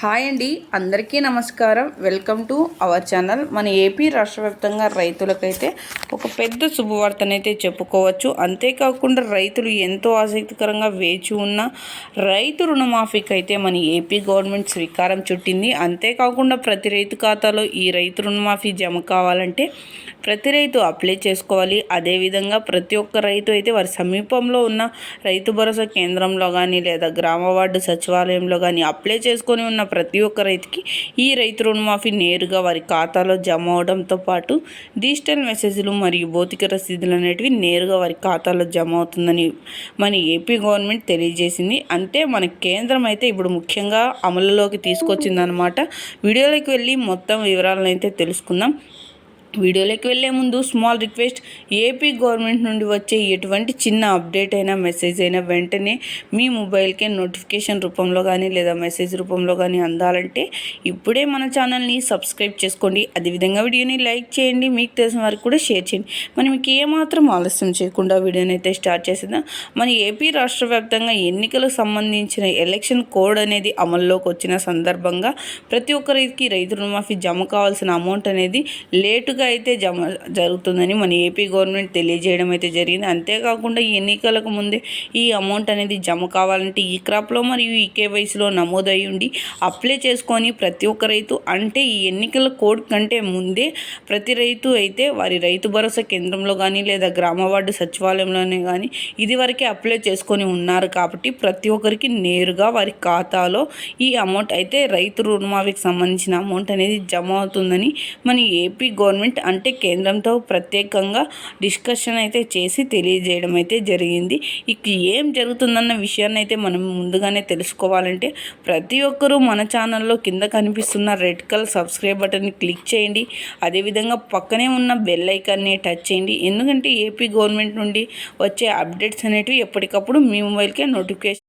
Hi అండి, అందరికీ నమస్కారం. Welcome to our channel. మన ఏపీ రాష్ట్ర వ్యాప్తంగా రైతులకైతే ఒక పెద్ద శుభవార్తనైతే చెప్పుకోవచ్చు. అంతేకాకుండా రైతులు ఎంతో ఆసక్తికరంగా వేచి ఉన్న రైతు రుణమాఫీకి అయితే మన ఏపీ గవర్నమెంట్ శ్రీకారం చుట్టింది. అంతేకాకుండా ప్రతి రైతు ఖాతాలో ఈ రైతు రుణమాఫీ జమ కావాలంటే ప్రతి రైతు అప్లై చేసుకోవాలి. అదేవిధంగా ప్రతి ఒక్క రైతు అయితే వారి సమీపంలో ఉన్న రైతు భరోసా కేంద్రంలో కానీ లేదా గ్రామ వార్డు సచివాలయంలో కానీ అప్లై చేసుకొని ఉన్న ప్రతి ఒక్క రైతుకి ఈ రైతు రుణమాఫీ నేరుగా వారి ఖాతాలో జమ అవడంతో పాటు డిజిటల్ మెసేజ్లు మరియు భౌతిక రసీదులు అనేటివి నేరుగా వారి ఖాతాలో జమ అవుతుందని మన ఏపీ గవర్నమెంట్ తెలియజేసింది. అంటే మన కేంద్రం అయితే ఇప్పుడు ముఖ్యంగా అమలులోకి తీసుకొచ్చిందనమాట. వీడియోలోకి వెళ్ళి మొత్తం వివరాలను అయితే తెలుసుకుందాం. వీడియోలోకి వెళ్ళే ముందు స్మాల్ రిక్వెస్ట్, ఏపీ గవర్నమెంట్ నుండి వచ్చే ఎటువంటి చిన్న అప్డేట్ అయినా మెసేజ్ అయినా వెంటనే మీ మొబైల్కే నోటిఫికేషన్ రూపంలో కానీ లేదా మెసేజ్ రూపంలో కానీ అందాలంటే ఇప్పుడే మన ఛానల్ని సబ్స్క్రైబ్ చేసుకోండి. అదేవిధంగా వీడియోని లైక్ చేయండి, మీకు తెలిసిన వారికి కూడా షేర్ చేయండి. మనం మీకు ఏమాత్రం ఆలస్యం చేయకుండా వీడియోని అయితే స్టార్ట్ చేసేద్దాం. మన ఏపీ రాష్ట్ర వ్యాప్తంగా ఎన్నికలకు సంబంధించిన ఎలక్షన్ కోడ్ అనేది అమల్లోకి వచ్చిన సందర్భంగా ప్రతి ఒక్కరికి రైతు రుణమాఫీ జమ కావాల్సిన అమౌంట్ అనేది లేటుగా అయితే జమ జరుగుతుందని మన ఏపీ గవర్నమెంట్ తెలియజేయడం అయితే జరిగింది. అంతేకాకుండా ఈ ఎన్నికలకు ముందే ఈ అమౌంట్ అనేది జమ కావాలంటే ఈ క్రాప్లో మరియు ఈ కేవైసీలో నమోదై ఉండి అప్లై చేసుకొని ప్రతి ఒక్క రైతు, అంటే ఈ ఎన్నికల కోడ్ కంటే ముందే ప్రతి రైతు అయితే వారి రైతు భరోసా కేంద్రంలో కానీ లేదా గ్రామ వార్డు సచివాలయంలోనే కానీ ఇదివరకే అప్లై చేసుకొని ఉన్నారు కాబట్టి ప్రతి ఒక్కరికి నేరుగా వారి ఖాతాలో ఈ అమౌంట్ అయితే రైతు రుణమాఫీకి సంబంధించిన అమౌంట్ అనేది జమ అవుతుందని మన ఏపీ గవర్నమెంట్ అంటే కేంద్రంతో ప్రత్యేకంగా డిస్కషన్ అయితే చేసి తెలియజేయడం అయితే జరిగింది. ఇక ఏం జరుగుతుందన్న విషయాన్ని అయితే మనం ముందుగానే తెలుసుకోవాలంటే ప్రతి ఒక్కరూ మన ఛానల్లో కింద కనిపిస్తున్న రెడ్ కలర్ సబ్స్క్రైబ్ బటన్ని క్లిక్ చేయండి. అదేవిధంగా పక్కనే ఉన్న బెల్ ఐకాన్ని టచ్ చేయండి. ఎందుకంటే ఏపీ గవర్నమెంట్ నుండి వచ్చే అప్డేట్స్ అనేటివి ఎప్పటికప్పుడు మీ మొబైల్కే నోటిఫికేషన్